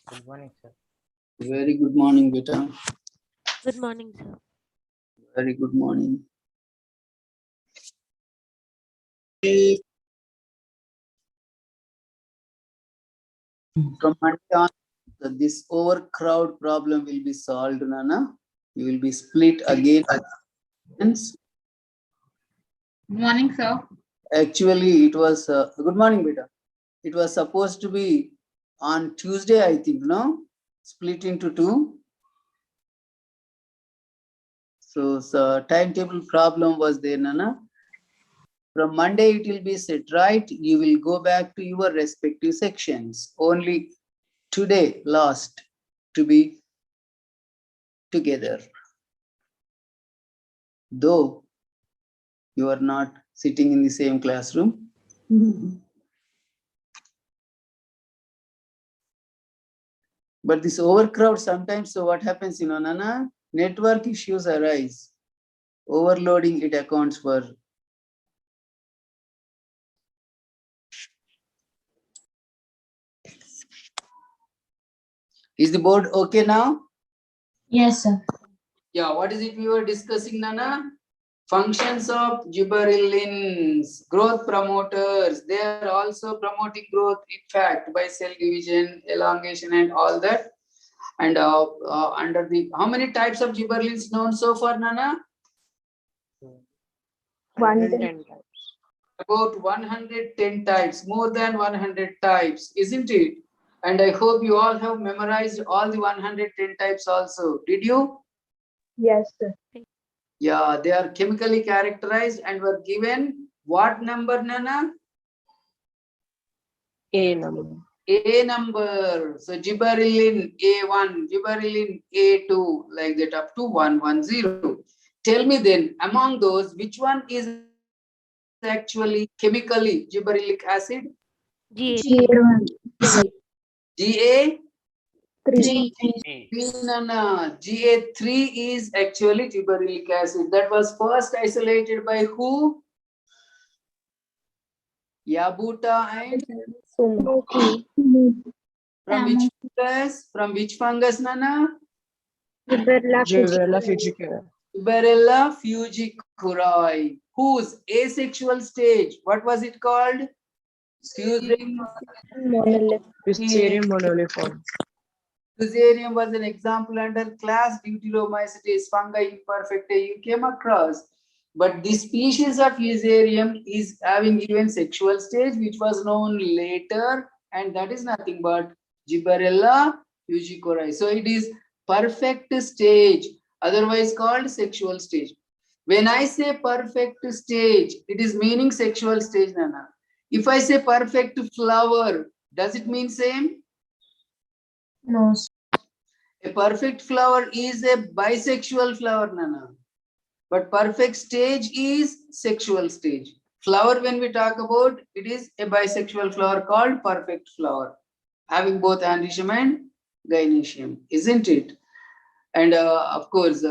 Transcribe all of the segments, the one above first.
Good morning, sir. Very good morning, beta. Good morning, sir. Very good morning. From Monday on, this overcrowd problem will be solved, Nana. You will be split again. Good morning, sir. Actually, it was good morning, beta. It was supposed to be on Tuesday, I think, no? Split into two. So, timetable problem was there, Nana. From Monday, it will be set right. You will go back to your respective sections. Only today, last to be together. Though you are not sitting in the same classroom. But this overcrowd sometimes, so what happens, Nana? Network issues arise. Overloading it accounts for. Is the board okay now? Yes, sir. Yeah, what is it we were discussing, Nana? Functions of gibberellins, growth promoters. They are also promoting growth, in fact, by cell division, elongation, and all that. And under the, how many types of gibberellins known so far, Nana? 110 types. About 110 types, more than 100 types, isn't it? And I hope you all have memorized all the 110 types also. Did you? Yes, sir. Yeah, they are chemically characterized and were given what number, Nana? A number. A number. So gibberellin A1, gibberellin A2, like that up to 110. Tell me then, among those, which one is actually chemically gibberellic acid? GA3. GA? 3. GA3 is actually gibberellic acid. That was first isolated by who? Yabuta and from which fungus? From which fungus, Nana? Gibberella fujicula. Gibberella fujiculae. Whose asexual stage? What was it called? Fusarium. Fusarium monoliform. Fusarium was an example under class Deuteromycetes fungi imperfecta you came across. But this species of Fusarium is having even sexual stage, which was known later, and that is nothing but Gibberella fujiculae. So it is perfect stage, otherwise called sexual stage. When I say perfect stage, it is meaning sexual stage, Nana. If I say perfect flower, does it mean same? No. A perfect flower is a bisexual flower, Nana. But perfect stage is sexual stage. Flower, when we talk about, it is a bisexual flower called perfect flower, having both androecium and gynoecium, isn't it? And of course,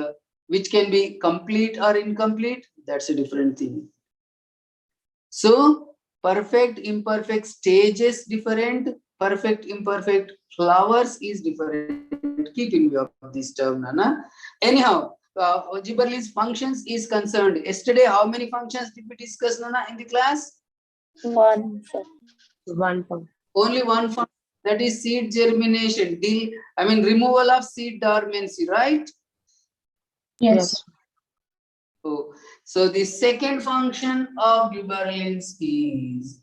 which can be complete or incomplete, that's a different thing. So, perfect, imperfect stages different, perfect, imperfect flowers is different. Keep in view of this term, Nana. Anyhow, gibberellin's functions is concerned. Yesterday, how many functions did we discuss, Nana, in the class? One. One pump. Only one function, that is seed germination. Removal of seed dormancy, right? Yes. So the second function of gibberellins is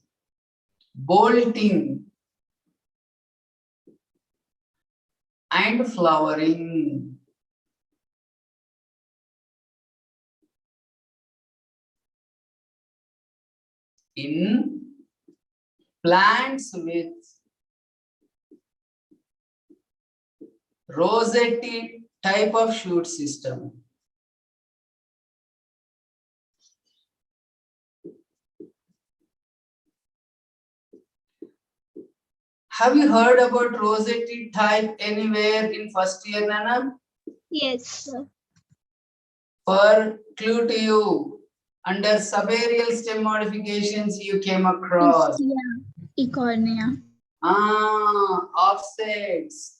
bolting and flowering. In plants with rosette type of shoot system. Have you heard about rosette type anywhere in first year, Nana? Yes, sir. For clue to you, under subaerial stem modifications you came across. Ecornia. Offsets.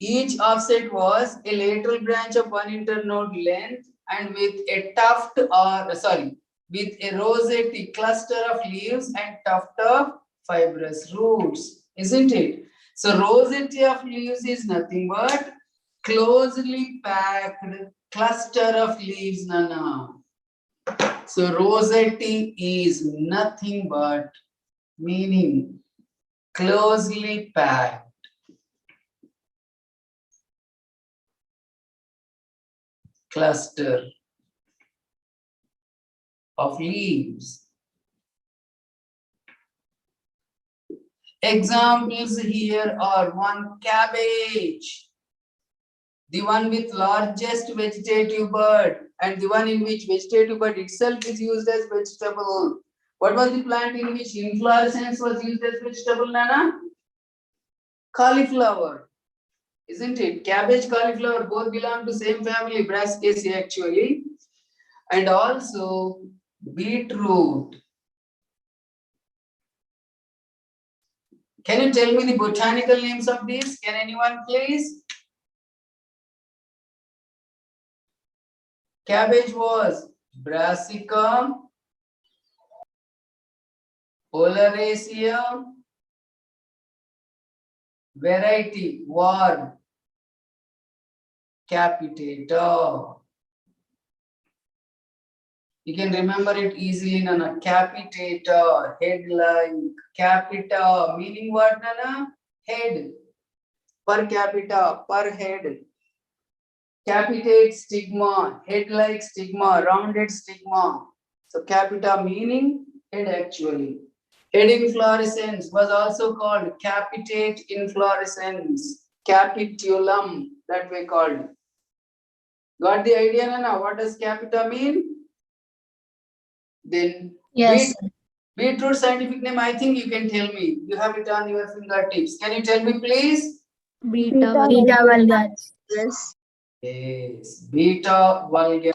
Each offset was a lateral branch of one internode length and with a tuft with a rosette cluster of leaves and tuft of fibrous roots, isn't it? So rosette of leaves is nothing but closely packed cluster of leaves, Nana. So rosette is nothing but meaning closely packed. Cluster of leaves. Examples here are one, cabbage, the one with largest vegetative bud, and the one in which vegetative bud itself is used as vegetable. What was the plant in which inflorescence was used as vegetable, Nana? Cauliflower, isn't it? Cabbage, cauliflower, both belong to same family, Brassicaceae actually. And also beetroot. Can you tell me the botanical names of these? Can anyone please? Cabbage was Brassica, Oleracea, variety var, capitata. You can remember it easily, Nana. Capitata, head-like, capita, meaning what, Nana? Head. Per capita, per head. Capitate stigma, head-like stigma, rounded stigma. So capita meaning head actually. Head inflorescence was also called capitate inflorescence, capitulum, that way called. Got the idea, Nana? What does capita mean? Then Yes. beetroot scientific name, I think you can tell me. You have it on your fingertips. Can you tell me, please? Beta vulgaris. Yes. Yes, beta vulgaris.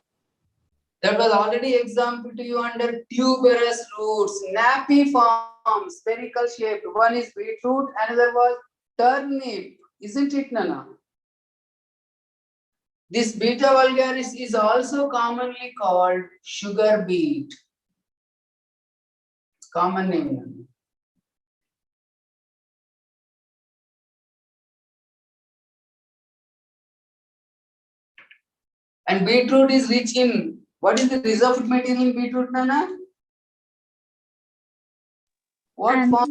That was already example to you under tuberous roots, nappy forms, spherical shaped. One is beetroot, another was turnip. Isn't it, Nana? This beta vulgaris is also commonly called sugar beet. It's common name. And beetroot is rich in, what is the reserve material in beetroot, Nana? What form?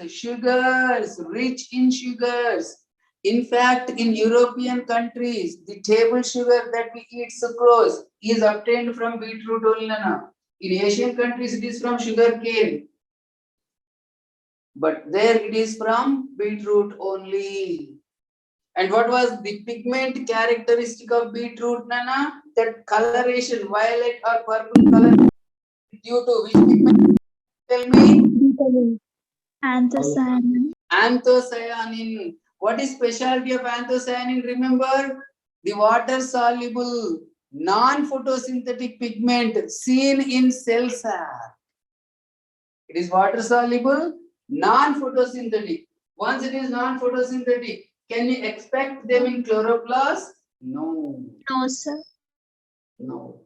Sugars, rich in sugars. In fact, in European countries, the table sugar that we eat, sucrose, is obtained from beetroot only, Nana. In Asian countries, it is from sugar cane. But there it is from beetroot only. And what was the pigment characteristic of beetroot, Nana? That coloration, violet or purple color, due to which pigment? Tell me. Anthocyanin. Anthocyanin. What is specialty of anthocyanin? Remember, the water-soluble, non-photosynthetic pigment seen in cell sap. It is water-soluble, non-photosynthetic. Once it is non-photosynthetic, can you expect them in chloroplast? No. No, sir. No.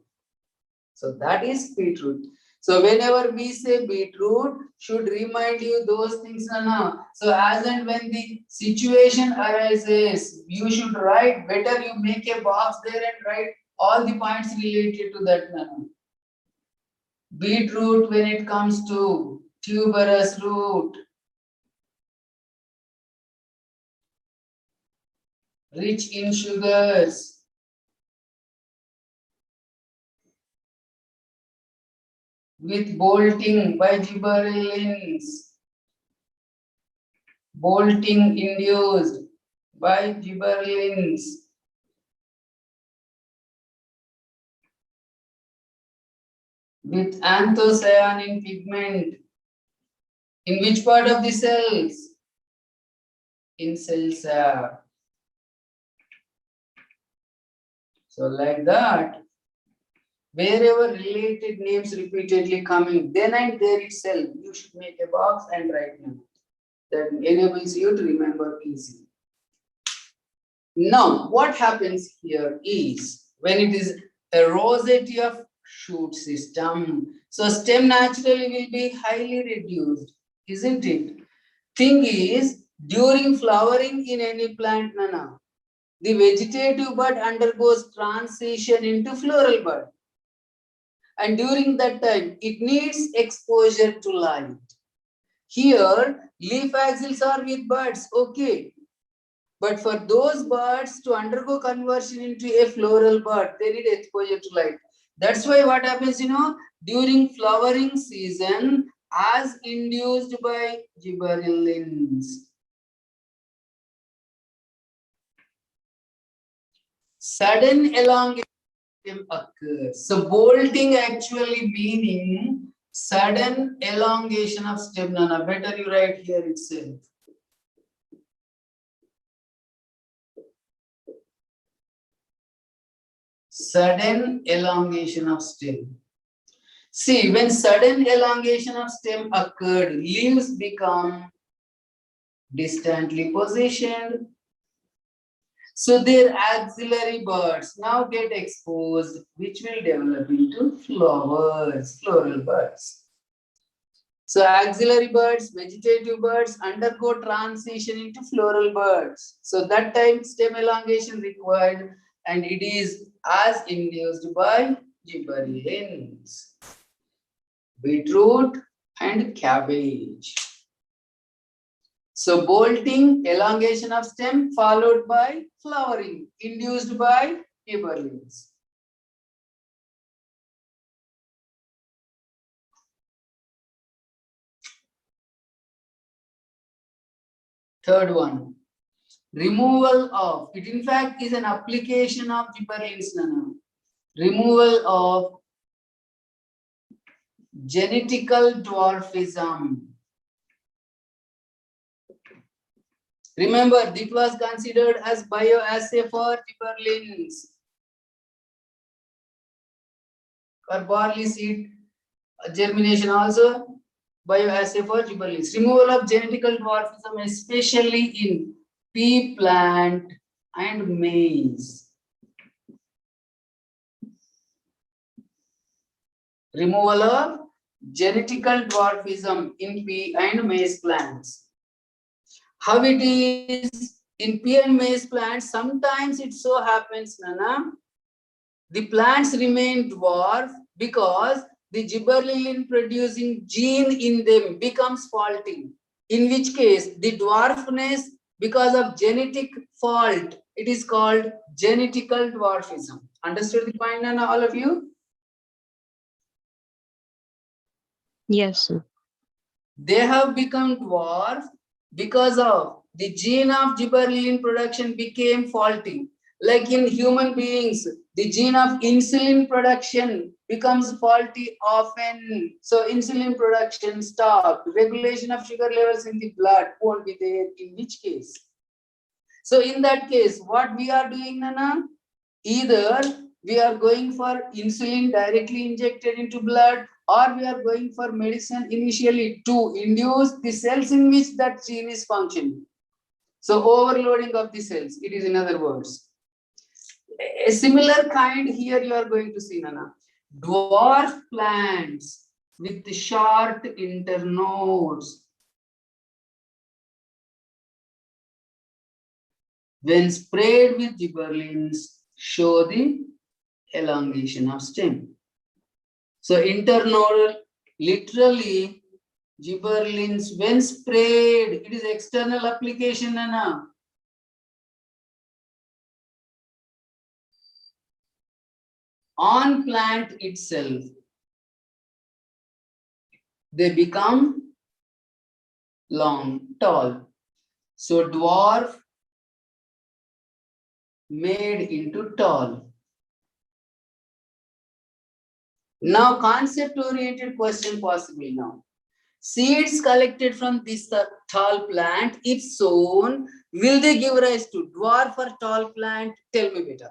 So that is beetroot. So whenever we say beetroot, should remind you those things, Nana. So as and when the situation arises, you should write, better you make a box there and write all the points related to that, Nana. Beetroot when it comes to tuberous root, rich in sugars, with bolting by gibberellins, bolting induced by gibberellins, with anthocyanin pigment, in which part of the cells? In cell sap. So like that, wherever related names repeatedly coming, then and there itself, you should make a box and write them. That enables you to remember easily. Now, what happens here is when it is a rosette of shoot system, so stem naturally will be highly reduced, isn't it? Thing is, during flowering in any plant, Nana, the vegetative bud undergoes transition into floral bud. And during that time, it needs exposure to light. Here, leaf axils are with buds, okay. But for those buds to undergo conversion into a floral bud, they need exposure to light. That's why what happens, during flowering season, as induced by gibberellins, sudden elongation occurs. So bolting actually meaning sudden elongation of stem. Nana, better you write here itself. Sudden elongation of stem. See, when sudden elongation of stem occurred, leaves become distantly positioned. So their axillary buds now get exposed, which will develop into flowers, floral buds. So axillary buds, vegetative buds undergo transition into floral buds. So that time stem elongation required, and it is as induced by gibberellins, beetroot and cabbage. So bolting, elongation of stem followed by flowering, induced by gibberellins. Third one, removal of, it in fact is an application of gibberellins, Nana. Removal of genetical dwarfism. Remember, it was considered as bioassay for gibberellins or barley seed germination, also bioassay for gibberellins. Removal of genetical dwarfism, especially in pea plant and maize. Removal of genetical dwarfism in pea and maize plants. How it is in pea and maize plants, sometimes it so happens, Nana, the plants remain dwarf because the gibberellin producing gene in them becomes faulty. In which case, the dwarfness because of genetic fault, it is called genetical dwarfism. Understood the point, Nana, all of you? Yes, sir. They have become dwarf because of the gene of gibberellin production became faulty. Like in human beings, the gene of insulin production becomes faulty often. So insulin production stopped. Regulation of sugar levels in the blood won't be there, in which case. So in that case, what we are doing, Nana? Either we are going for insulin directly injected into blood, or we are going for medicine initially to induce the cells in which that gene is functioning. So overloading of the cells, it is in other words. A similar kind here you are going to see, Nana. Dwarf plants with short internodes, when sprayed with gibberellins, show the elongation of stem. So internodal, literally gibberellins when sprayed, it is external application, Nana. On plant itself, they become long, tall. So dwarf made into tall. Now concept-oriented question possible now. Seeds collected from this tall plant, if sown, will they give rise to dwarf or tall plant? Tell me better.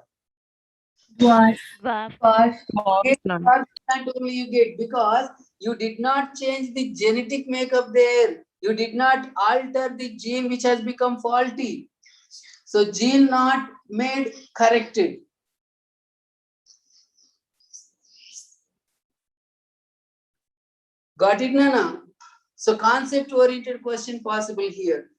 Dwarf. Plant. Dwarf plant only you get because you did not change the genetic makeup there. You did not alter the gene which has become faulty. So gene not made, corrected. Got it, Nana? So concept-oriented question possible here.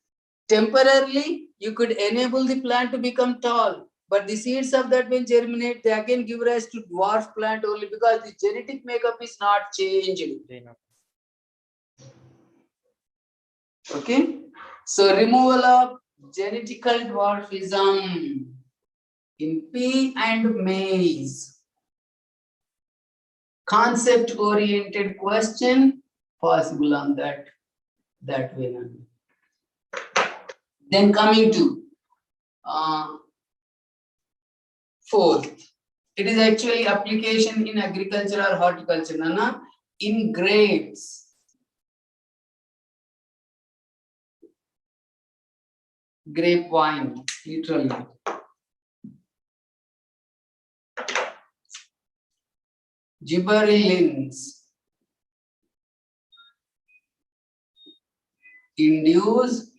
Temporarily, you could enable the plant to become tall, but the seeds of that when germinate, they again give rise to dwarf plant only because the genetic makeup is not changed. Okay? So removal of genetical dwarfism in pea and maize. Concept-oriented question possible on that way. Then coming to fourth, it is actually application in agriculture or horticulture, Nana, in grapes. Grapevine, literally. Gibberellins induce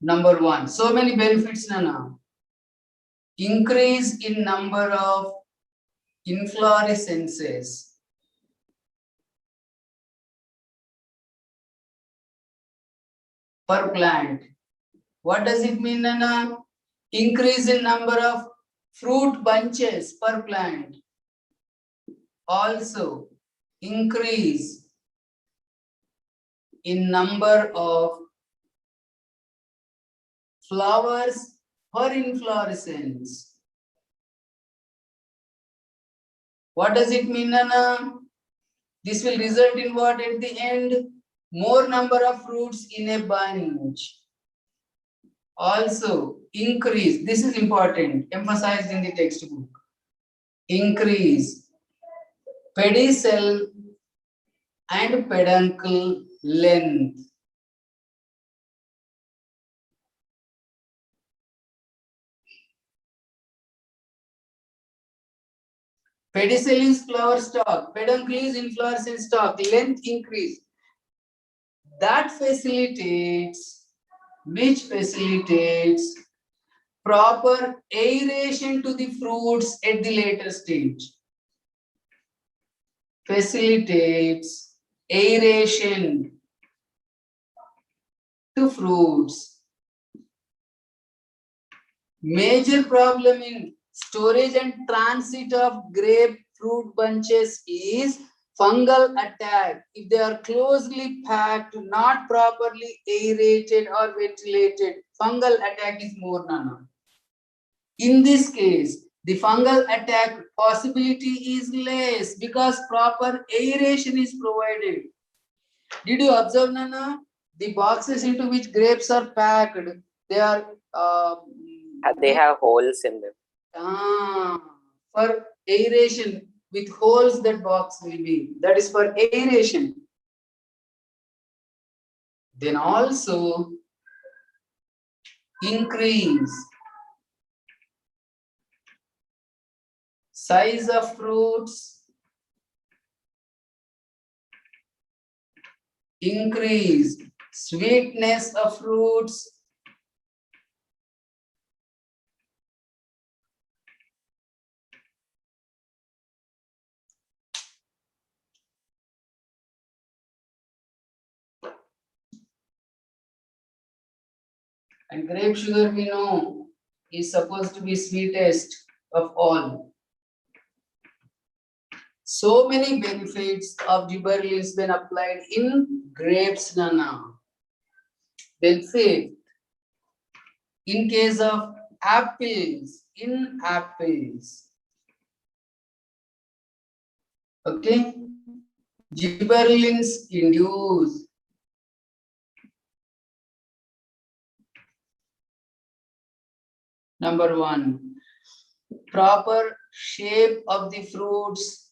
number one. So many benefits, Nana. Increase in number of inflorescences. Per plant. What does it mean, Nana? Increase in number of fruit bunches per plant. Also, increase in number of flowers per inflorescence. What does it mean, Nana? This will result in what at the end? More number of fruits in a bunch. Also, increase, this is important, emphasized in the textbook. Increase pedicel and peduncle length. Pedicel is flower stalk, peduncle is inflorescence stalk, length increase. That facilitates, which facilitates proper aeration to the fruits at the later stage. Facilitates aeration to fruits. Major problem in storage and transit of grapefruit bunches is fungal attack. If they are closely packed, not properly aerated or ventilated, fungal attack is more, Nana. In this case, the fungal attack possibility is less because proper aeration is provided. Did you observe, Nana? The boxes into which grapes are packed, they are they have holes in them. For aeration, with holes that box will be. That is for aeration. Then also increase size of fruits, increase sweetness of fruits, and grape sugar we know is supposed to be sweetest of all. So many benefits of gibberellins when applied in grapes, Nana. Then fifth, in case of apples, in apples. Okay, gibberellins induce number one, proper shape of the fruits,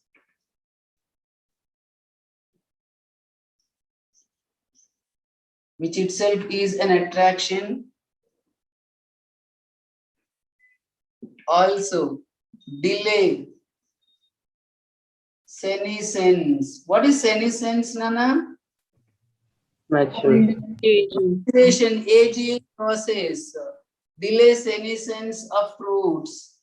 which itself is an attraction. Also, delay senescence. What is senescence, Nana? Maturation, aging process, delay senescence of fruits.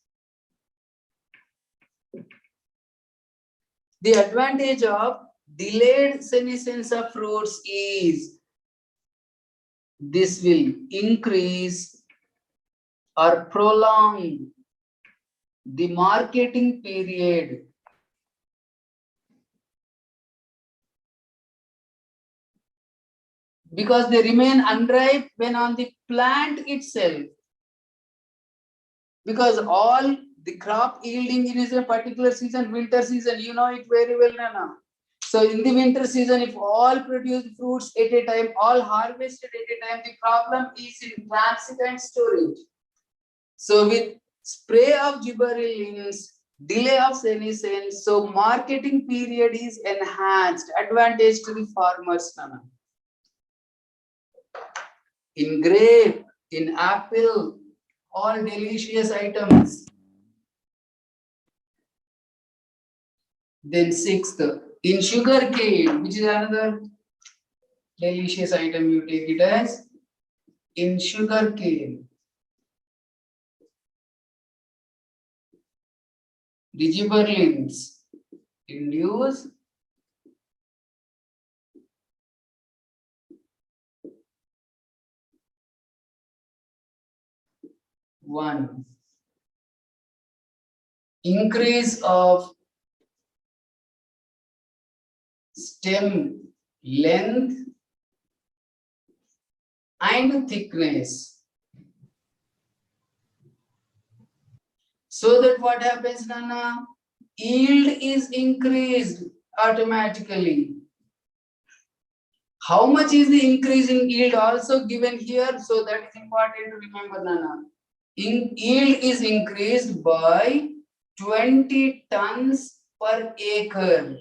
The advantage of delayed senescence of fruits is this will increase or prolong the marketing period. Because they remain unripe when on the plant itself. Because all the crop yielding in a particular season, winter season, you know it very well, Nana. So in the winter season, if all produce fruits at a time, all harvested at a time, the problem is in transit and storage. So with spray of gibberellins, delay of senescence, so marketing period is enhanced, advantage to the farmers, Nana. In grape, in apple, all delicious items. Then sixth, in sugar cane, which is another delicious item, you take it as in sugar cane. The gibberellins induce one, increase of stem length and thickness. So that what happens, Nana? Yield is increased automatically. How much is the increase in yield also given here? So that is important to remember, Nana. Yield is increased by 20 tons per acre.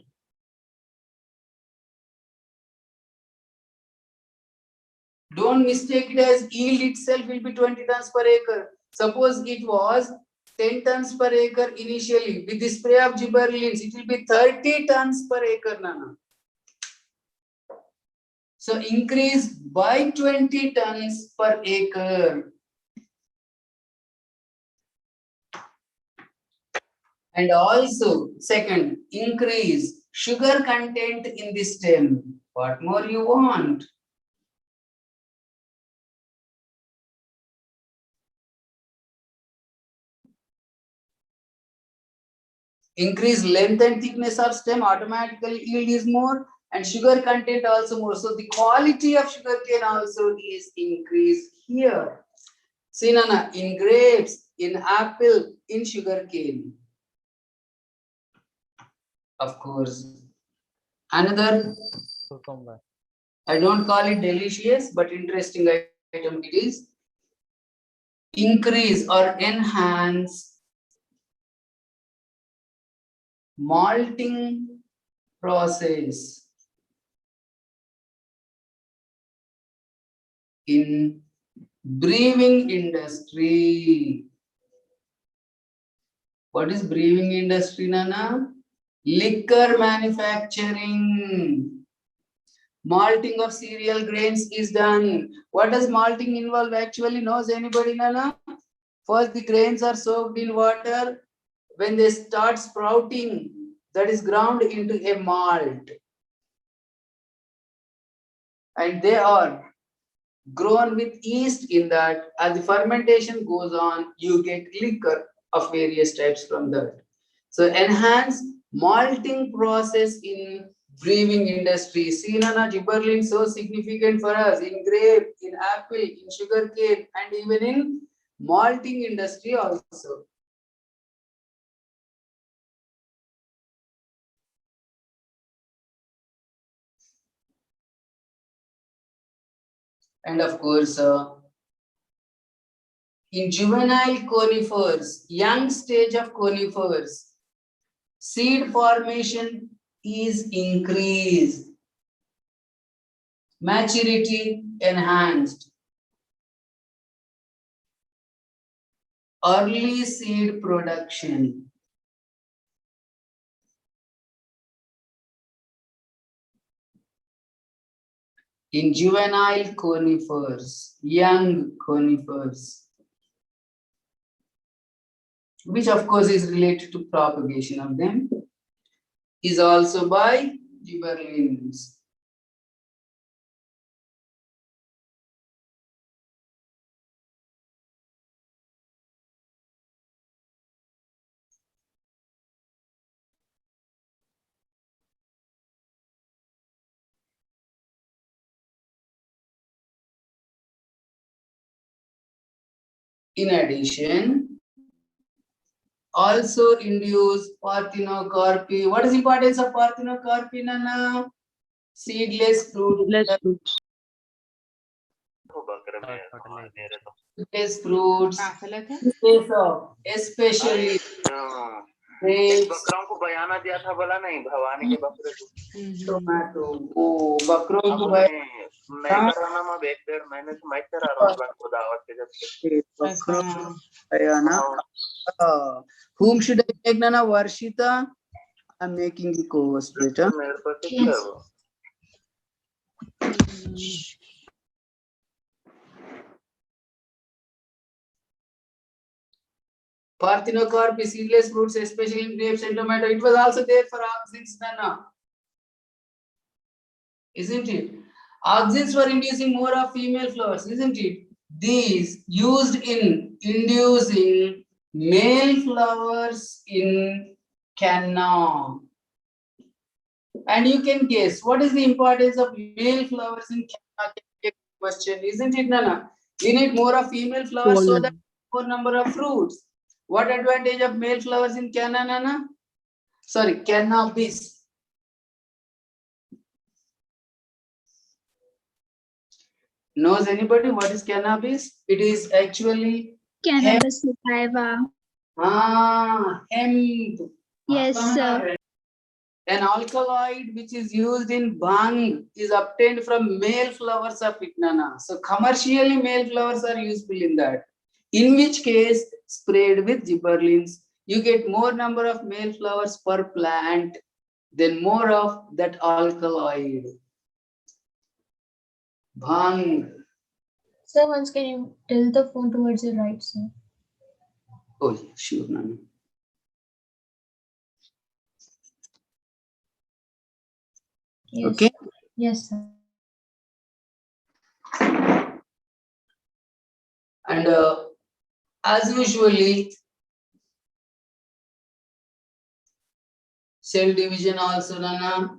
Don't mistake it as yield itself will be 20 tons per acre. Suppose it was 10 tons per acre initially. With the spray of gibberellins, it will be 30 tons per acre, Nana. So increase by 20 tons per acre. And also, second, increase sugar content in the stem. What more you want? Increase length and thickness of stem, automatically yield is more, and sugar content also more. So the quality of sugar cane also is increased here. See, Nana, in grapes, in apple, in sugar cane. Of course. Another, I don't call it delicious, but interesting item it is. Increase or enhance malting process in brewing industry. What is brewing industry, Nana? Liquor manufacturing. Malting of cereal grains is done. What does malting involve actually? Knows anybody, Nana? First, the grains are soaked in water. When they start sprouting, that is ground into a malt. And they are grown with yeast in that. As the fermentation goes on, you get liquor of various types from that. So enhance malting process in brewing industry. See, Nana, gibberellin so significant for us in grape, in apple, in sugar cane, and even in malting industry also. And of course, in juvenile conifers, young stage of conifers, seed formation is increased, maturity enhanced, early seed production. in juvenile conifers, young conifers, which of course is related to propagation of them, is also by gibberellins. In addition, also induce parthenocarpy. What is the importance of parthenocarpy, Nana? Seedless fruit. Less fruits. Seedless fruits. Case of especially grapes, बकरों को बयाना दिया था बोला नहीं भवानी के बकरे को tomato. Oh, बकरों को मैं कराना मैं 1.5 महीने से मैं करा रहा हूँ को दावत के जब से बकरों को बयाना. Whom should I make, Nana? Varshita? I'm making the co-host, beta. मेरे पास क्या है वो Parthenocarpy, seedless fruits, especially in grapes and tomato. It was also there for auxins, Nana. Isn't it? Auxins were inducing more of female flowers, isn't it? These used in inducing male flowers in canna. And you can guess what is the importance of male flowers in canna? Question, isn't it, Nana? You need more of female flowers so that more number of fruits. What advantage of male flowers in canna, Nana? Sorry, cannabis. Knows anybody what is cannabis? It is actually Cannabis sativa. Hemp. Yes, sir. An alkaloid which is used in bhang is obtained from male flowers of it, Nana. So commercially male flowers are useful in that. In which case, sprayed with gibberellins, you get more number of male flowers per plant, then more of that alkaloid. Bhang. Sir, once can you tilt the phone towards your right, sir? Oh, yeah, sure, Nana. Yes. Okay. Yes, sir. And as usually, cell division also, Nana.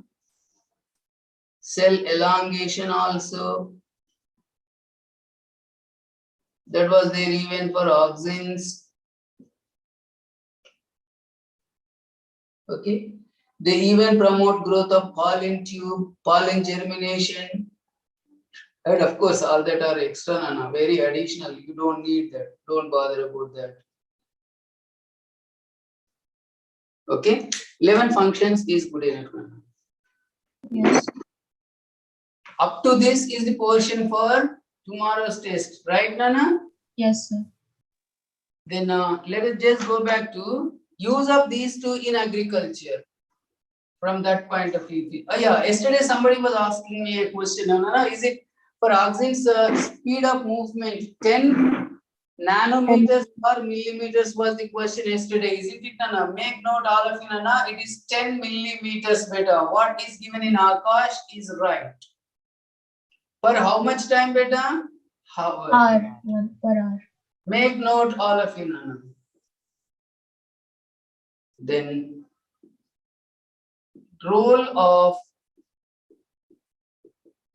Cell elongation also. That was there even for auxins. Okay. They even promote growth of pollen tube, pollen germination. And of course, all that are extra, Nana, very additional. You don't need that. Don't bother about that. Okay. 11 functions is good enough, Nana. Yes. Up to this is the portion for tomorrow's test, right, Nana? Yes, sir. Then let us just go back to use of these two in agriculture. From that point of view. Yeah, yesterday somebody was asking me a question, Nana, is it for auxins speed of movement 10 nanometers or millimeters was the question yesterday, isn't it, Nana? Make note all of you, Nana, it is 10 millimeters beta. What is given in Akash is right. For how much time, beta? Hour. Hour, 1 per hour. Make note all of you, Nana. Then role of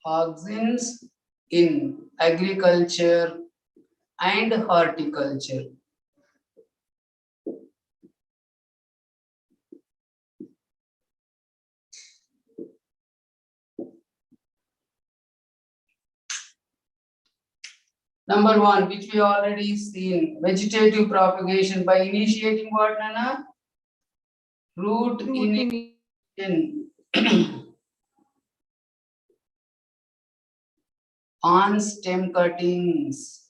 auxins in agriculture and horticulture. Number one, which we already seen, vegetative propagation by initiating what, Nana? Root initiation on stem cuttings.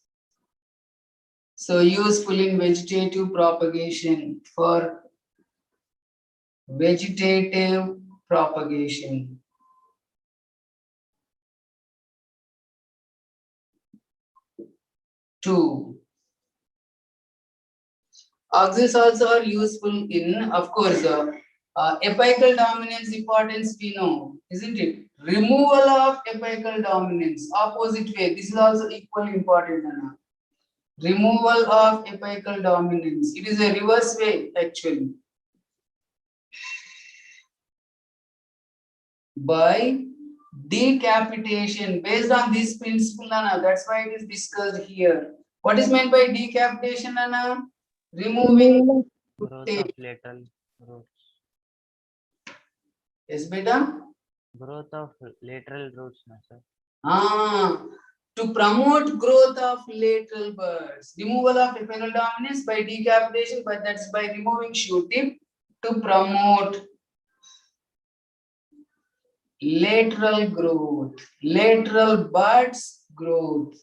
So useful in vegetative propagation for vegetative propagation. 2. Auxins also are useful in, of course, apical dominance importance we know, isn't it? Removal of apical dominance, opposite way. This is also equally important. Anna. Removal of apical dominance. It is a reverse way actually. By decapitation, based on this principle, Anna. That's why it is discussed here. What is meant by decapitation, Anna? Removing. Growth of lateral roots. Yes, beta. Growth of lateral roots, na sir. To promote growth of lateral buds, removal of apical dominance by decapitation, but that's by removing shoot tip to promote lateral growth, lateral buds growth.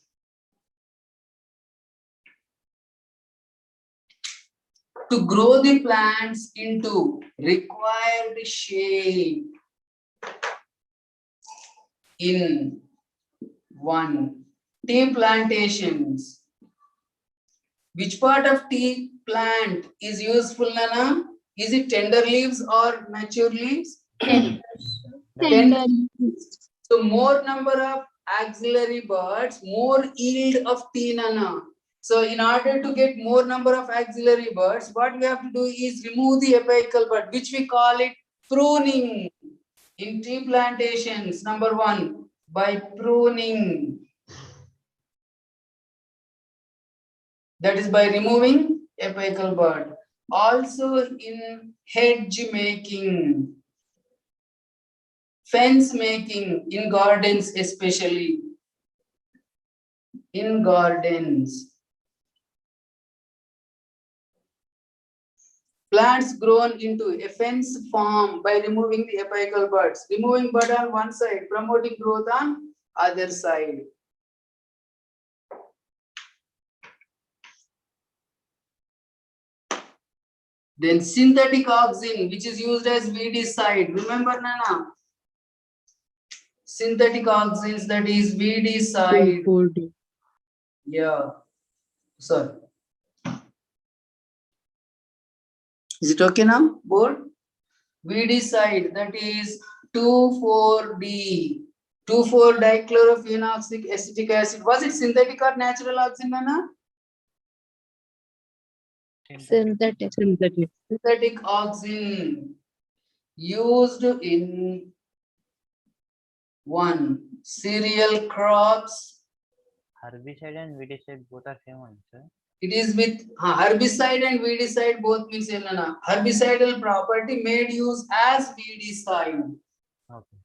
To grow the plants into required shape in one. Tea plantations. Which part of tea plant is useful, Nana? Is it tender leaves or mature leaves? Tender. Tender. So more number of axillary buds, more yield of tea, Nana. So in order to get more number of axillary buds, what we have to do is remove the apical bud, which we call it pruning. In tea plantations, number 1, by pruning. That is by removing apical bud. Also in hedge making, fence making, in gardens especially. In gardens. Plants grown into a fence form by removing the apical buds. Removing bud on one side, promoting growth on other side. Then synthetic auxin, which is used as weedicide. Remember, Nana? Synthetic auxins, that is weedicide. 4D. Yeah. Sorry. Is it okay now, board? Weedicide, that is 2,4-D. 2,4-dichlorophenoxic acetic acid. Was it synthetic or natural auxin, Nana? Synthetic. Synthetic auxin used in 1. Cereal crops. Herbicide and weedicide both are same one, sir. It is with herbicide and weedicide both means herbicidal property made use as weedicide. Okay.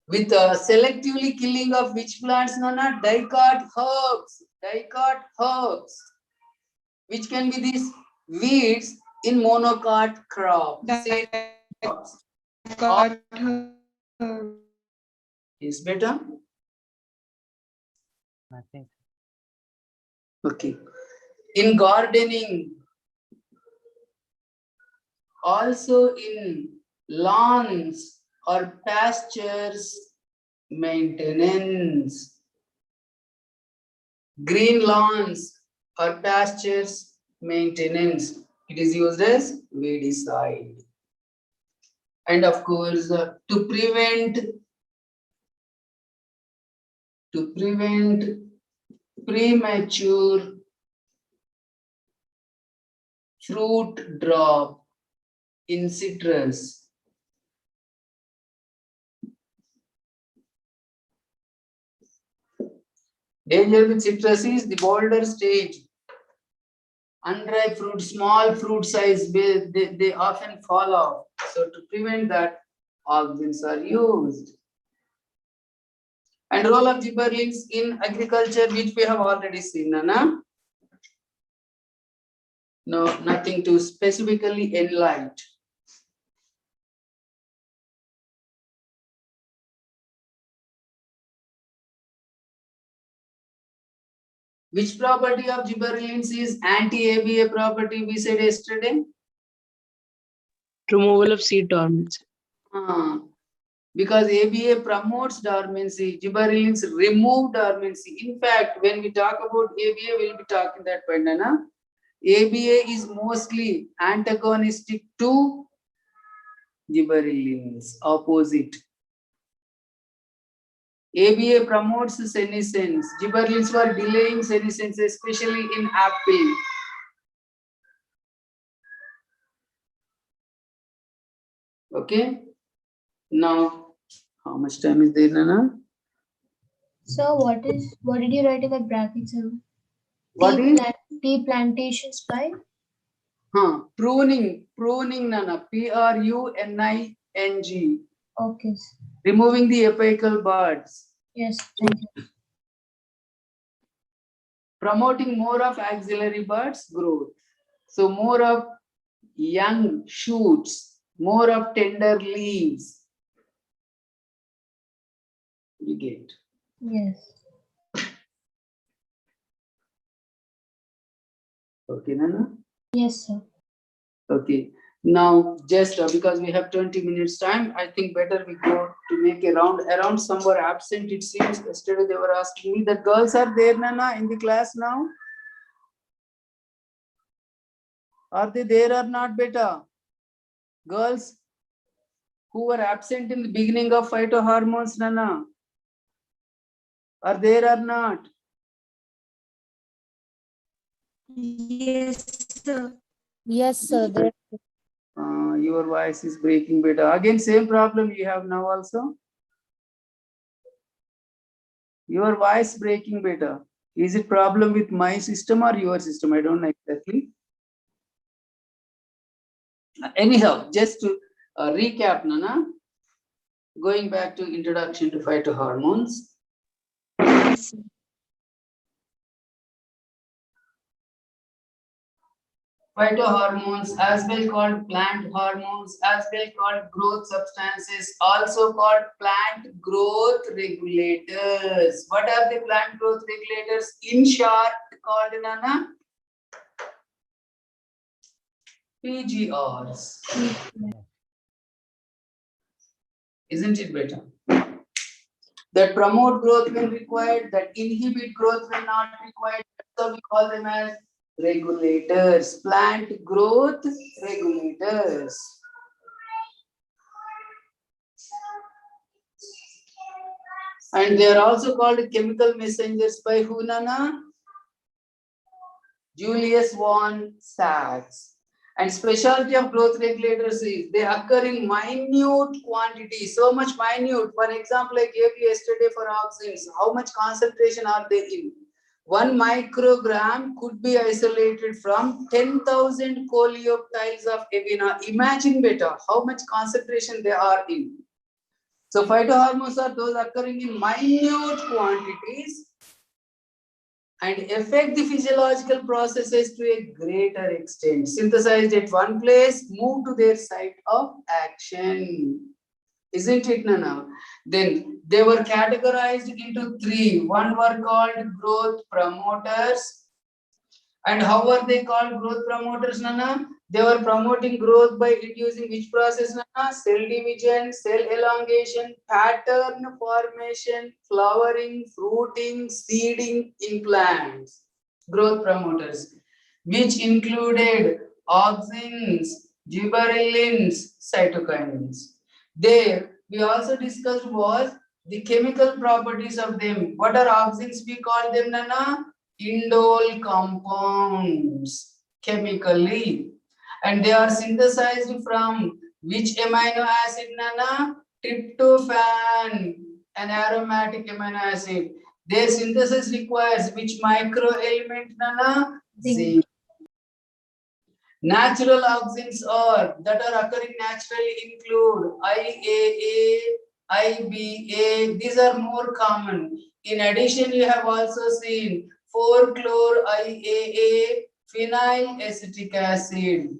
With selectively killing of which plants, Nana? Dicot herbs. Dicot herbs. Which can be these weeds in monocot crops. Is better? Nothing. Okay. In gardening, also in lawns or pastures maintenance. Green lawns or pastures maintenance. It is used as weedicide. And of course, to prevent premature fruit drop in citrus. Danger with citrus is the boulder stage. Unripe fruit, small fruit size, they often fall off. So to prevent that, auxins are used. And role of gibberellins in agriculture, which we have already seen, Nana? No, nothing to specifically enlighten. Which property of gibberellins is anti-ABA property we said yesterday? Removal of seed dormants. because ABA promotes dormancy, gibberellins remove dormancy. In fact, when we talk about ABA, we'll be talking that point, Nana. ABA is mostly antagonistic to gibberellins, opposite. ABA promotes senescence. Gibberellins were delaying senescence, especially in apple. Okay. Now, how much time is there, Nana? So what did you write in the bracket, sir? What is? Tea plantations by? Pruning, Nana. Pruning. Okay. Sir. Removing the apical buds. Yes, thank you. Promoting more of axillary buds growth. So more of young shoots, more of tender leaves. You get. Yes. Okay, Nana? Yes, sir. Okay. Now, just because we have 20 minutes time, I think better we go to make a round. Around some were absent, it seems. Yesterday they were asking me that girls are there, Nana, in the class now. Are they there or not, beta? Girls who were absent in the beginning of phytohormones, Nana, are there or not? Yes, sir. Yes, sir. There. Your voice is breaking, beta. Again, same problem you have now also. Your voice breaking, beta. Is it problem with my system or your system? I don't know exactly. Anyhow, just to recap, Nana, going back to introduction to phytohormones. Yes, sir. Phytohormones, as well called plant hormones, as well called growth substances, also called plant growth regulators. What are the plant growth regulators? In short, called, Nana? PGRs. Isn't it better? That promote growth when required, that inhibit growth when not required. So we call them as regulators, plant growth regulators. And they are also called chemical messengers by who, Nana? Julius von Sachs. And specialty of growth regulators is they occur in minute quantity, so much minute. For example, I gave you yesterday for auxins. How much concentration are they in? 1 microgram could be isolated from 10,000 coleoptiles of Avena. Imagine better how much concentration they are in. So phytohormones are those occurring in minute quantities and affect the physiological processes to a greater extent. Synthesized at one place, move to their site of action. Isn't it, Nana? Then they were categorized into 3. One were called growth promoters. And how were they called growth promoters, Nana? They were promoting growth by inducing which process, Nana? Cell division, cell elongation, pattern formation, flowering, fruiting, seeding in plants. Growth promoters, which included auxins, gibberellins, cytokines. There, we also discussed was the chemical properties of them. What are auxins? We call them, Nana? Indole compounds chemically, and they are synthesized from which amino acid, Nana? Tryptophan, an aromatic amino acid. Their synthesis requires which micro element, Nana? Zinc. Natural auxins that are occurring naturally include IAA, IBA. These are more common. In addition, you have also seen 4-chlor-IAA, phenyl acetic acid.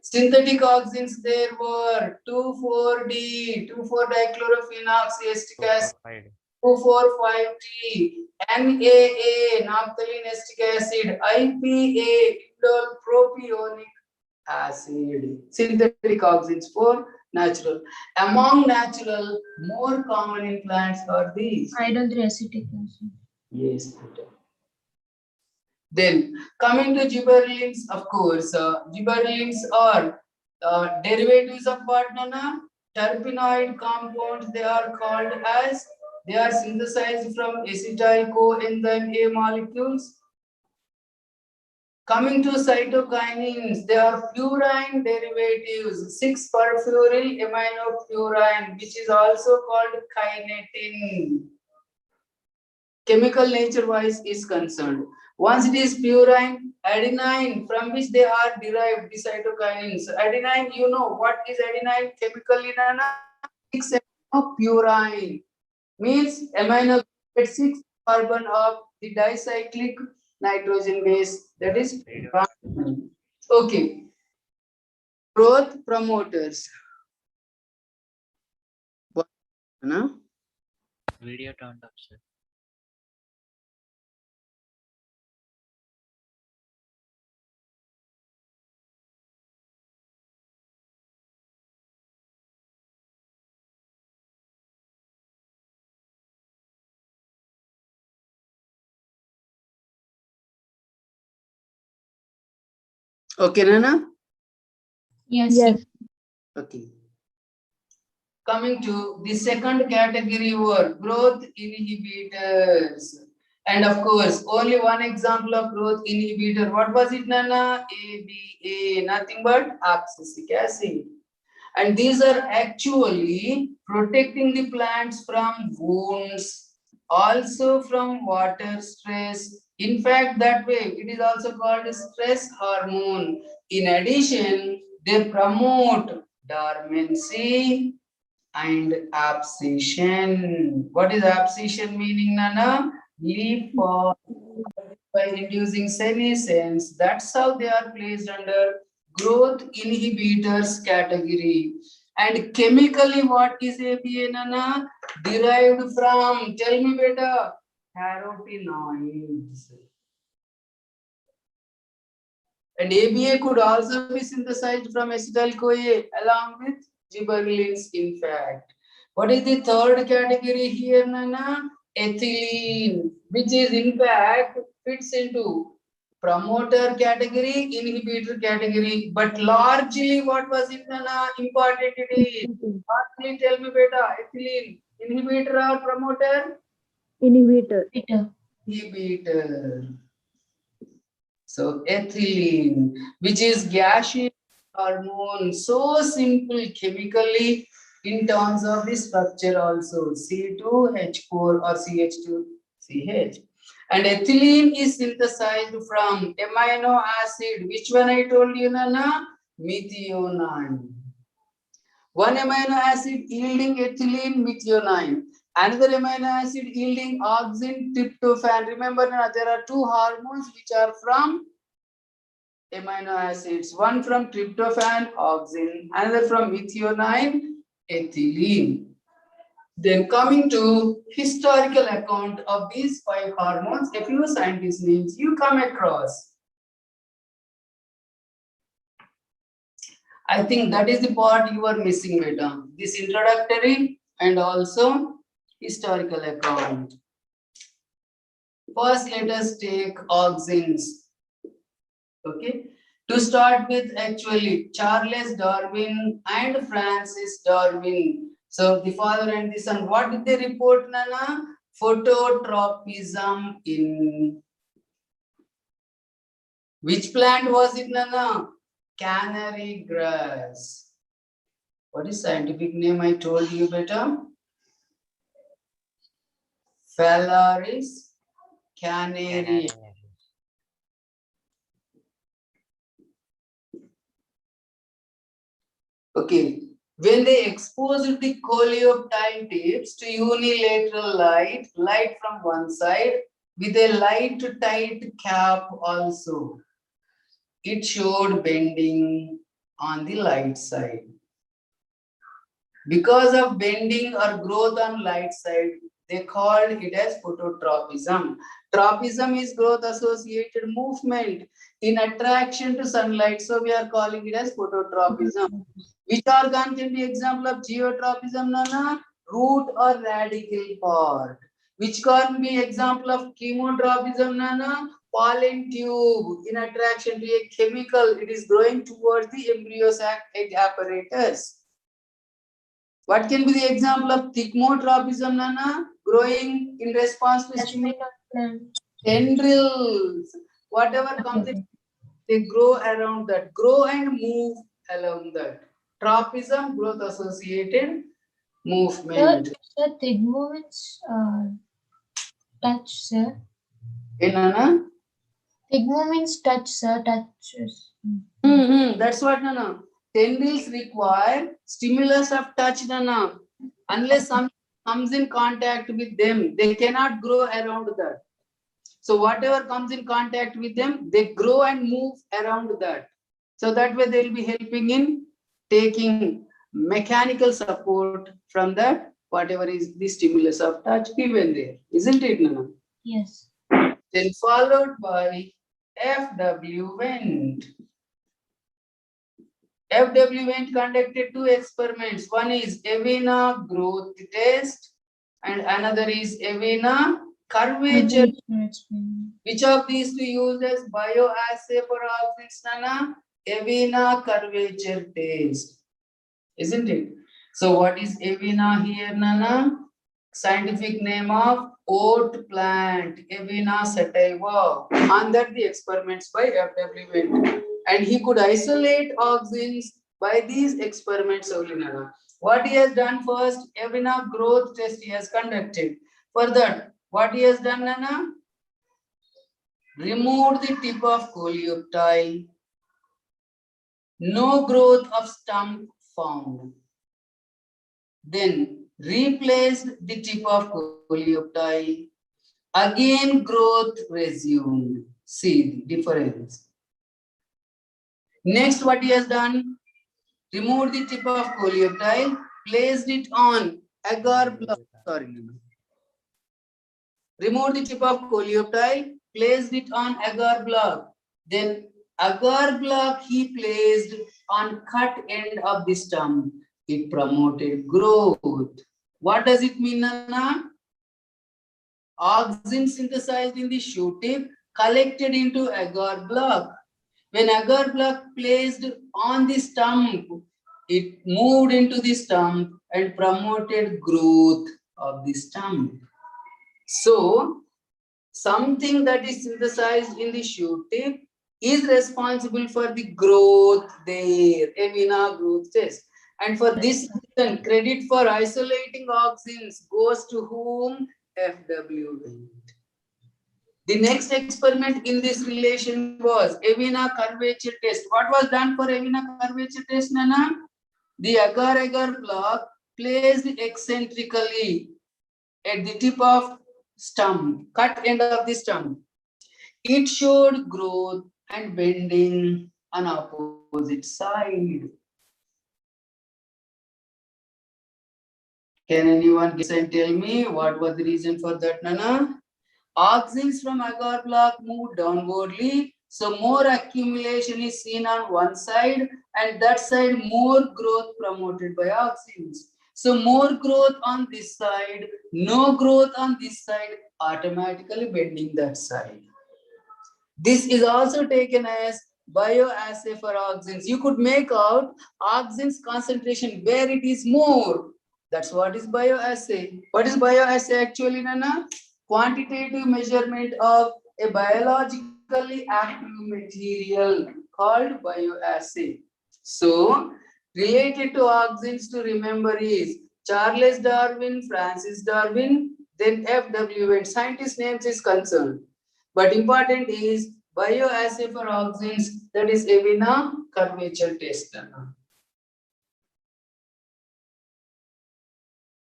Synthetic auxins there were 2,4-D, 2,4-dichlorophenoxyacetic acid, 2,4,5-T, NAA, naphthalene acetic acid, IPA, indole propionic acid. Synthetic auxins for Natural. Among natural, more common in plants are these. Hydroxyacetic acid. Yes. Then coming to gibberellins, of course, gibberellins are derivatives of what, Nana? Terpenoid compounds. They are called as. They are synthesized from acetyl coenzyme A molecules. Coming to cytokinins, they are purine derivatives, 6-perfluoryl aminopurine, which is also called kinetin. Chemical nature wise is concerned. Once it is purine, adenine, from which they are derived, the cytokinins. Adenine, you know what is adenine chemically, Nana? 6-purine means amino 6 carbon of the dicyclic nitrogen base, that is okay. Growth promoters. What, no? Video turned off, sir. Okay, Nana? Yes. Yes. Sir. Okay. Coming to the second category were growth inhibitors. And of course, only one example of growth inhibitor. What was it, Nana? ABA, nothing but abscisic acid. And these are actually protecting the plants from wounds, also from water stress. In fact, that way it is also called a stress hormone. In addition, they promote dormancy and abscission. What is abscission meaning, Nana? Leaf fall by inducing senescence. That's how they are placed under growth inhibitors category. And chemically, what is ABA, Nana? Derived from, tell me beta, carotenoids. And ABA could also be synthesized from acetyl-CoA along with gibberellins, in fact. What is the third category here, Nana? Ethylene, which is in fact fits into promoter category, inhibitor category, but largely what was it, Nana? Important it is. Largely tell me beta, ethylene, inhibitor or promoter? Inhibitor. Inhibitor. So ethylene, which is gaseous hormone, so simple chemically in terms of the structure also, C2H4 or CH2CH. And ethylene is synthesized from amino acid. Which one I told you, Nana? Methionine. One amino acid yielding ethylene, methionine. Another amino acid yielding auxin, tryptophan. Remember, there are two hormones which are from amino acids. One from tryptophan, auxin. Another from methionine, ethylene. Then coming to historical account of these 5 hormones, a few scientist names you come across. I think that is the part you are missing, beta. This introductory and also historical account. First, let us take auxins. Okay. To start with, actually, Charles Darwin and Francis Darwin. So the father and the son, what did they report, Nana? Phototropism in which plant was it, Nana? Canary grass. What is scientific name I told you, beta? Phalaris canary. Okay. When they exposed the coleoptile tips to unilateral light, light from one side with a light tight cap also, it showed bending on the light side. Because of bending or growth on light side, they called it as phototropism. Tropism is growth associated movement in attraction to sunlight. So we are calling it as phototropism. Which organ can be example of geotropism, Nana? Root or radical part. Which can be example of chemotropism, Nana? Pollen tube in attraction to a chemical. It is growing towards the embryo sac egg apparatus. What can be the example of thigmotropism, Nana? Growing in response to stimulus. Tendrils. Whatever comes in, they grow around that. Grow and move along that. Tropism, growth associated movement. Sir, Tigmo means touch, sir. Nana? Tigmo means touch, sir. Touches. That's what, Nana. Tendrils require stimulus of touch, Nana. Unless something comes in contact with them, they cannot grow around that. So whatever comes in contact with them, they grow and move around that. So that way they will be helping in taking mechanical support from that, whatever is the stimulus of touch given there. Isn't it, Nana? Yes. Then followed by FW Wendt. FW Wendt conducted two experiments. One is Avena growth test and another is Avena curvature. Which of these to use as bioassay for auxins, Nana? Avena curvature test. Isn't it? So what is Avena here, Nana? Scientific name of oat plant, Avena sativa. Under the experiments by FW Wendt. And he could isolate auxins by these experiments only, Nana. What he has done first, Avena growth test he has conducted. For that, what he has done, Nana? Remove the tip of coleoptile. No growth of stump found. Then replaced the tip of coleoptile. Again growth resumed. See the difference. Next, what he has done? Removed the tip of coleoptile, placed it on agar block. Sorry. Removed the tip of coleoptile, placed it on agar block. Then agar block he placed on cut end of the stump. It promoted growth. What does it mean, Nana? Auxin synthesized in the shoot tip collected into agar block. When agar block placed on the stump, it moved into the stump and promoted growth of the stump. So, something that is synthesized in the shoot tip is responsible for the growth there, Avena growth test. And for this reason, credit for isolating auxins goes to whom? FW Wendt. The next experiment in this relation was Avena curvature test. What was done for Avena curvature test, Nana? The agar-agar block placed eccentrically at the tip of stump, cut end of the stump. It showed growth and bending on opposite side. Can anyone guess and tell me what was the reason for that, Nana? Auxins from agar block move downwardly, so more accumulation is seen on one side, and that side more growth promoted by auxins. So more growth on this side, no growth on this side, automatically bending that side. This is also taken as bioassay for auxins. You could make out auxins concentration where it is more. That's what is bioassay. What is bioassay actually, Nana? Quantitative measurement of a biologically active material called bioassay. So, related to auxins to remember is Charles Darwin, Francis Darwin, then FW Wendt. Scientist names is concerned. But important is bioassay for auxins, that is Avena curvature test.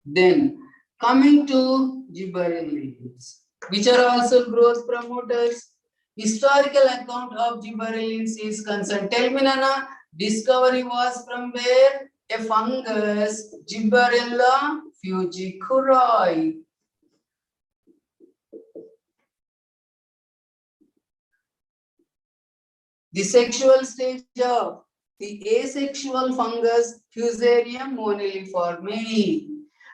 Then coming to gibberellins, which are also growth promoters. Historical account of gibberellins is concerned. Tell me, Nana, discovery was from where? A fungus, Gibberella fujikuri. The sexual stage of the asexual fungus Fusarium moniliforme.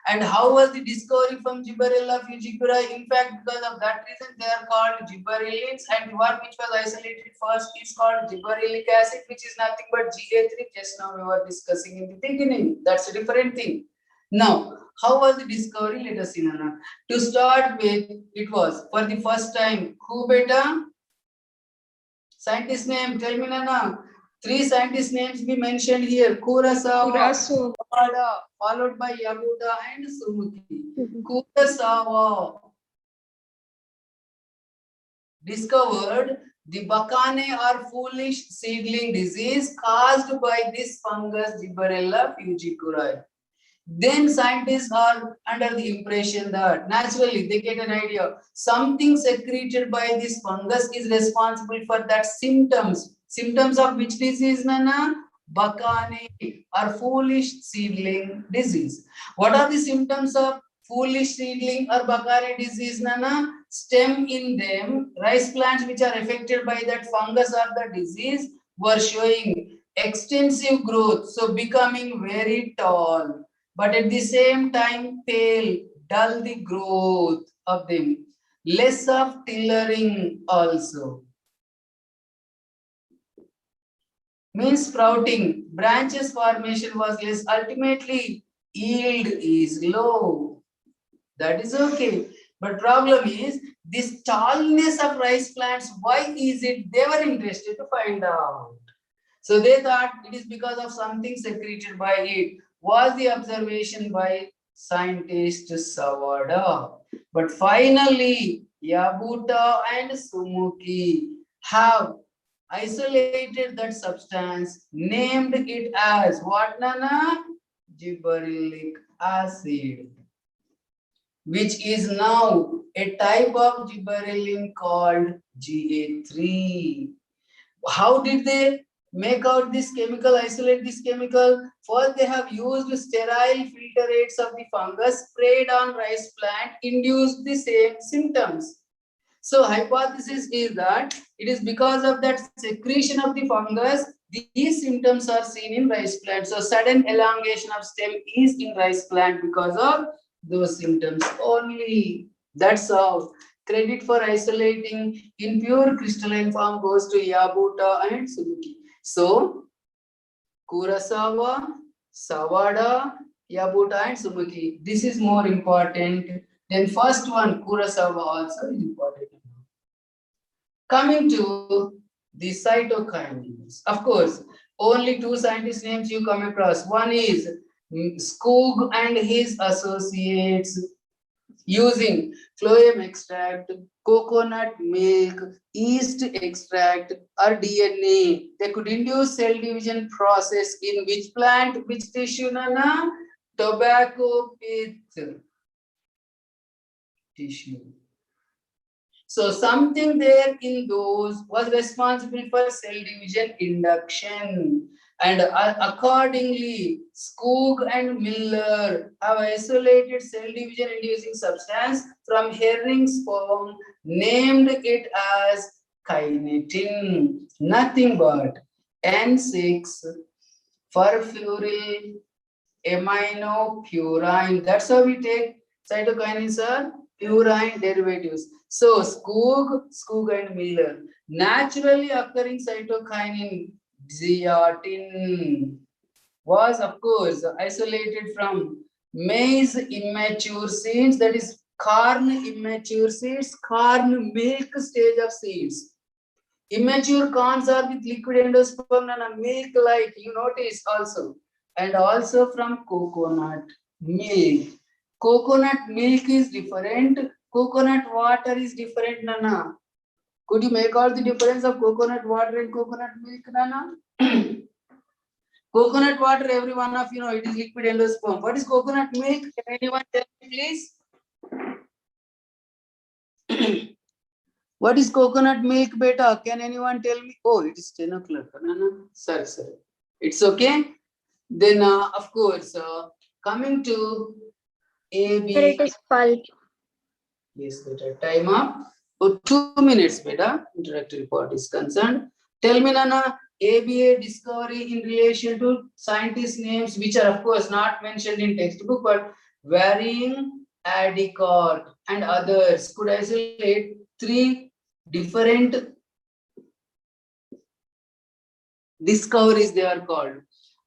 And how was the discovery from Gibberella fugicula? In fact, because of that reason, they are called gibberellins, and the one which was isolated first is called gibberellic acid, which is nothing but Ga3. Just now we were discussing in the beginning. That's a different thing. Now, how was the discovery? Let us see, Nana. To start with, it was for the first time, who beta? Scientist name, tell me, Nana. 3 scientist names be mentioned here. Kurosawa, Sawada, followed by Yabuta and Sumuki. Kurosawa discovered the Bakane or foolish seedling disease caused by this fungus Gibberella fugiculae. Then scientists are under the impression that naturally they get an idea something secreted by this fungus is responsible for that symptoms. Symptoms of which disease, Nana? Bakane or foolish seedling disease. What are the symptoms of foolish seedling or Bakane disease, Nana? Stem in them, rice plants which are affected by that fungus or the disease were showing extensive growth, so becoming very tall, but at the same time pale, dull the growth of them, less of tillering also. Means sprouting, branches formation was less, ultimately yield is low. That is okay. But problem is this tallness of rice plants, why is it? They were interested to find out. So they thought it is because of something secreted by it. Was the observation by scientist Sawada. But finally, Yabuta and Sumuki have isolated that substance, named it as what, Nana? Gibberellic acid, which is now a type of gibberellin called Ga3. How did they make out this chemical, isolate this chemical? First, they have used sterile filtrates of the fungus sprayed on rice plant, induced the same symptoms. So hypothesis is that it is because of that secretion of the fungus, these symptoms are seen in rice plant. So sudden elongation of stem is in rice plant because of those symptoms only. That's how. Credit for isolating in pure crystalline form goes to Yabuta and Sumuki. So Kurosawa, Sawada, Yabuta and Sumuki. This is more important. Then first one, Kurosawa also is important. Coming to the cytokinins. Of course, only 2 scientist names you come across. One is Skoog and his associates using phloem extract, coconut milk, yeast extract, or DNA. They could induce cell division process in which plant, which tissue, Nana? Tobacco pith tissue. So something there in those was responsible for cell division induction. And accordingly, Skoog and Miller have isolated cell division inducing substance from herring sperm, named it as kinetin, nothing but N6 furfuryl aminopurine. That's how we take cytokinins are purine derivatives. So Skoog and Miller, naturally occurring cytokinin zeatin was of course isolated from maize immature seeds, that is corn immature seeds, corn milk stage of seeds. Immature corns are with liquid endosperm and milk like, you notice also. And also from coconut milk. Coconut milk is different, coconut water is different, Nana. Could you make out the difference of coconut water and coconut milk, Nana? Coconut water, every one of you know, it is liquid endosperm. What is coconut milk? Can anyone tell me, please? What is coconut milk, beta? Can anyone tell me? Oh, it is 10 o'clock. Nana. Sorry. It's okay. Then, of course, coming to AB. It is pulp. Yes, beta. Time up. Oh, 2 minutes, beta. Introductory part is concerned. Tell me, Nana, ABA discovery in relation to scientist names, which are of course not mentioned in textbook, but varying Adicott and others could isolate 3 different discoveries they are called.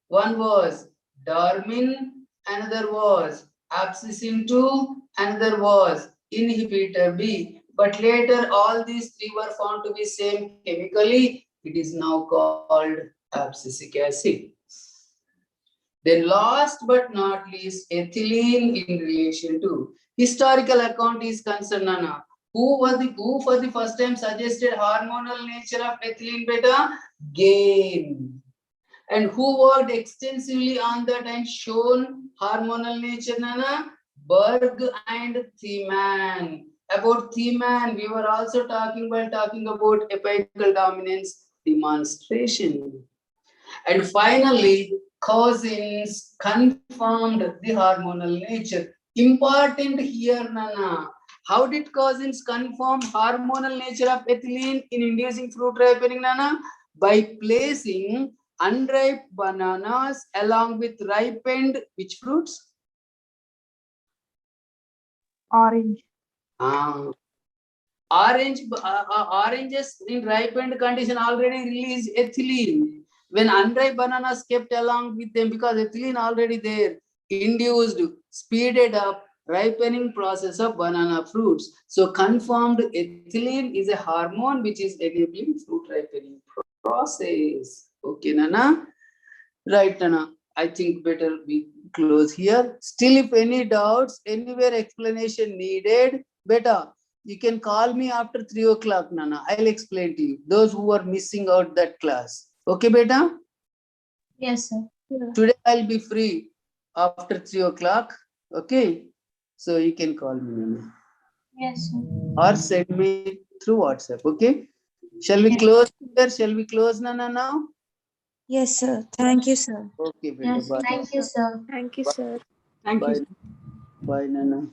One was Darwin, another was abscissing 2, another was inhibitor B. But later all these 3 were found to be same chemically. It is now called abscisic acid. Then last but not least, ethylene in relation to historical account is concerned, Nana. Who for the first time suggested hormonal nature of ethylene beta? Gain. And who worked extensively on that and shown hormonal nature, Nana? Berg and Thiemann. About Thiemann, we were also talking while talking about apical dominance demonstration. And finally, Cousins confirmed the hormonal nature. Important here, Nana. How did Cousins confirm hormonal nature of ethylene in inducing fruit ripening, Nana? By placing unripe bananas along with ripened which fruits? Orange. Oranges in ripened condition already release ethylene. When unripe bananas kept along with them, because ethylene already there, induced, speeded up ripening process of banana fruits. So confirmed ethylene is a hormone which is enabling fruit ripening process. Okay, Nana? Right, Nana. I think better we close here. Still, if any doubts, anywhere explanation needed, better. You can call me after 3 o'clock, Nana. I'll explain to you. Those who are missing out that class. Okay, beta? Yes, sir. Today I'll be free after 3 o'clock. Okay. So you can call me, Nana. Yes, sir. Or send me through WhatsApp. Okay. Shall we close here? Shall we close, Nana, now? Yes, sir. Thank you, sir. Okay, beta. Yes, Bye. thank you, sir. Thank you, sir. Bye. Bye, Nana.